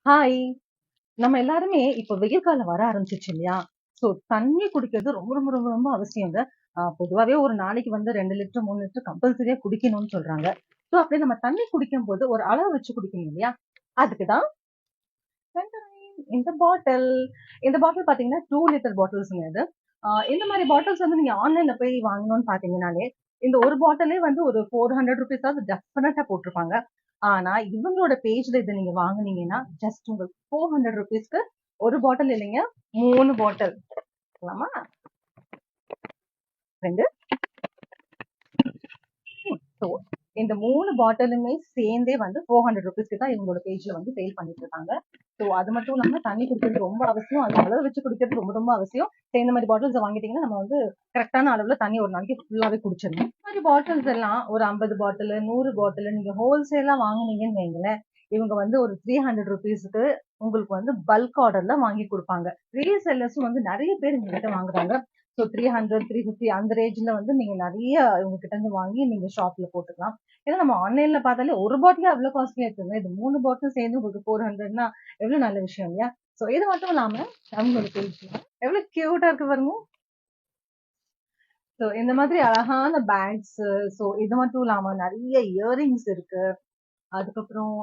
Hi! நம்ம எல்லாருமே இப்ப வெயில் காலம் வர ஆரம்பிச்சுச்சு இல்லையா? ஸோ தண்ணி குடிக்கிறது ரொம்ப ரொம்ப ரொம்ப ரொம்ப அவசியங்க. பொதுவாவே ஒரு நாளைக்கு வந்து 2 லிட்டர், 3 லிட்டர் கம்பல்சரியா குடிக்கணும்னு சொல்றாங்க. ஸோ அப்படி நம்ம தண்ணி குடிக்கும்போது ஒரு அளவு வச்சு குடிக்கணும் இல்லையா? அதுக்கு தான் இந்த பாட்டில். இந்த பாட்டில் பார்த்தீங்கன்னா 2 லிட்டர் பாட்டில்ஸ்ங்க இது. இந்த மாரி பாட்டில்ஸ் வந்து நீங்க ஆன்லைன்ல போய் வாங்கணும்னு பார்த்தீங்கன்னாலே, இந்த ஒரு பாட்டிலே வந்து ஒரு ₹400 ஆவது டெஃபினட்டா போட்டிருப்பாங்க. ஆனா இவங்களோட பேஜ்ல இத நீங்க வாங்குனீங்கன்னா, ஜஸ்ட் உங்களுக்கு ₹400க்கு 1 பாட்டில் இல்லைங்க, 3 பாட்டில். போலாமா? 2 ஸோ இந்த 3 பாட்டிலுமே சேர்ந்தே வந்து ₹400க்கு தான் இவங்களோட பேஜ்ல வந்து சேல் பண்ணிட்டு இருக்காங்க. ஸோ அது மட்டும் இல்லாம தண்ணி குடிக்கிறது ரொம்ப அவசியம். அது அளவு வச்சு குடிக்கிறது ரொம்ப ரொம்ப அவசியம். ஸோ இந்த மாதிரி பாட்டில்ஸ் வாங்கிட்டீங்கன்னா நம்ம வந்து கரெக்டான அளவுல தண்ணி ஒரு நாளைக்கு ஃபுல்லாவே குடிச்சிடணும். இந்த மாதிரி பாட்டில்ஸ் எல்லாம் ஒரு 50 பாட்டில், 100 பாட்டில் நீங்க ஹோல்சேலா வாங்குனீங்கன்னு வைங்களேன், இவங்க வந்து ஒரு ₹300க்கு உங்களுக்கு வந்து பல்க் ஆர்டர்ல வாங்கி கொடுப்பாங்க. ரீசெல்லர்ஸும் வந்து நிறைய பேர் எங்க கிட்ட வாங்குறாங்க. ஸோ 300, 350 அந்த ரேஞ்ச்ல வந்து நீங்க நிறைய இவங்க கிட்ட இருந்து வாங்கி நீங்க ஷாப்ல போட்டுக்கலாம். ஏன்னா நம்ம ஆன்லைன்ல பார்த்தாலே ஒரு பாட்டிலே அவ்வளவு காஸ்ட்லியா இருக்குங்க. இது 3 பாட்டில் சேர்ந்து உங்களுக்கு 400ன்னா எவ்வளவு நல்ல விஷயம் இல்லையா? ஸோ இது மட்டும் இல்லாம அவங்களோட பேஜ்ல எவ்வளவு கியூட்டா இருக்கு பாருங்க. ஸோ இந்த மாதிரி அழகான பேக்ஸ், ஸோ இது மட்டும் இல்லாம நிறைய இயரிங்ஸ் இருக்கு. அதுக்கப்புறம்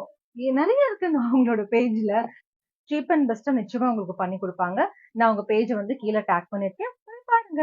நிறைய இருக்குங்க அவங்களோட பேஜ்ல. சீப் அண்ட் பெஸ்ட்டா நிச்சயமா உங்களுக்கு பண்ணி கொடுப்பாங்க. நான் உங்க பேஜ் வந்து கீழே டேக் பண்ணிருக்கேன். போய் பாருங்க.